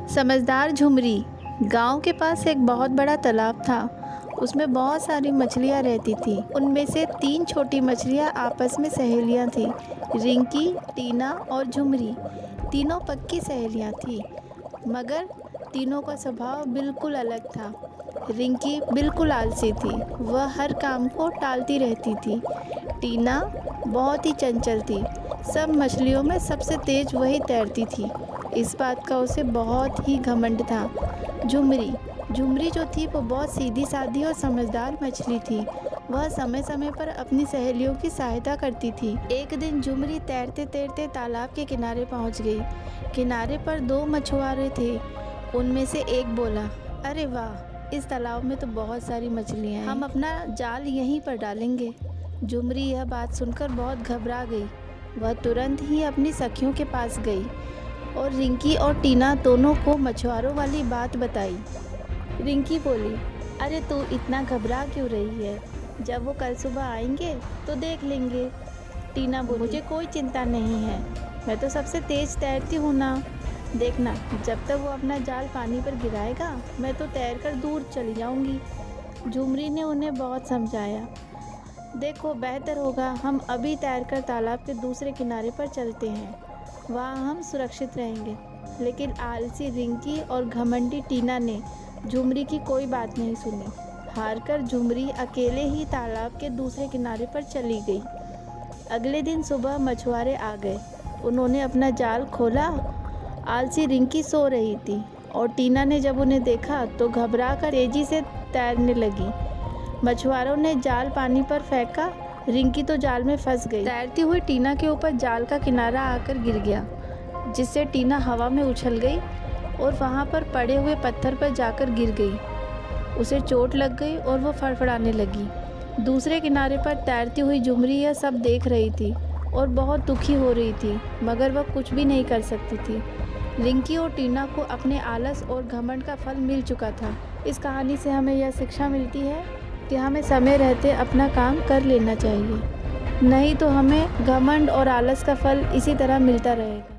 समझदार झुमरी। गांव के पास एक बहुत बड़ा तालाब था। उसमें बहुत सारी मछलियाँ रहती थी। उनमें से 3 छोटी मछलियाँ आपस में सहेलियाँ थीं। रिंकी, टीना और झुमरी तीनों पक्की सहेलियाँ थीं, मगर तीनों का स्वभाव बिल्कुल अलग था। रिंकी बिल्कुल आलसी थी, वह हर काम को टालती रहती थी। टीना बहुत ही चंचल थी, सब मछलियों में सबसे तेज वही तैरती थी। इस बात का उसे बहुत ही घमंड था। झुमरी जो थी वो बहुत सीधी सादी और समझदार मछली थी। वह समय समय पर अपनी सहेलियों की सहायता करती थी। एक दिन झुमरी तैरते तैरते तालाब के किनारे पहुंच गई। किनारे पर 2 मछुआरे थे। उनमें से एक बोला, अरे वाह, इस तालाब में तो बहुत सारी मछलियाँ हैं, हम अपना जाल यहीं पर डालेंगे। झुमरी यह बात सुनकर बहुत घबरा गई। वह तुरंत ही अपनी सखियों के पास गई और रिंकी और टीना दोनों को मछुआरों वाली बात बताई। रिंकी बोली, अरे तू इतना घबरा क्यों रही है? जब वो कल सुबह आएंगे तो देख लेंगे। टीना बोली, मुझे कोई चिंता नहीं है, मैं तो सबसे तेज तैरती हूँ ना। देखना, जब तक वो अपना जाल पानी पर गिराएगा मैं तो तैरकर दूर चली जाऊँगी। झुमरी ने उन्हें बहुत समझाया। देखो, बेहतर होगा हम अभी तैरकर तालाब के दूसरे किनारे पर चलते हैं, वहाँ हम सुरक्षित रहेंगे। लेकिन आलसी रिंकी और घमंडी टीना ने झुमरी की कोई बात नहीं सुनी। हारकर झुमरी अकेले ही तालाब के दूसरे किनारे पर चली गई। अगले दिन सुबह मछुआरे आ गए। उन्होंने अपना जाल खोला। आलसी रिंकी सो रही थी और टीना ने जब उन्हें देखा तो घबराकर तेजी से तैरने लगी। मछुआरों ने जाल पानी पर फेंका। रिंकी तो जाल में फंस गई। तैरती हुई टीना के ऊपर जाल का किनारा आकर गिर गया, जिससे टीना हवा में उछल गई और वहाँ पर पड़े हुए पत्थर पर जाकर गिर गई। उसे चोट लग गई और वो फड़फड़ाने लगी। दूसरे किनारे पर तैरती हुई झुमरी यह सब देख रही थी और बहुत दुखी हो रही थी, मगर वह कुछ भी नहीं कर सकती थी। रिंकी और टीना को अपने आलस और घमंड का फल मिल चुका था। इस कहानी से हमें यह शिक्षा मिलती है कि हमें समय रहते अपना काम कर लेना चाहिए, नहीं तो हमें घमंड और आलस का फल इसी तरह मिलता रहेगा।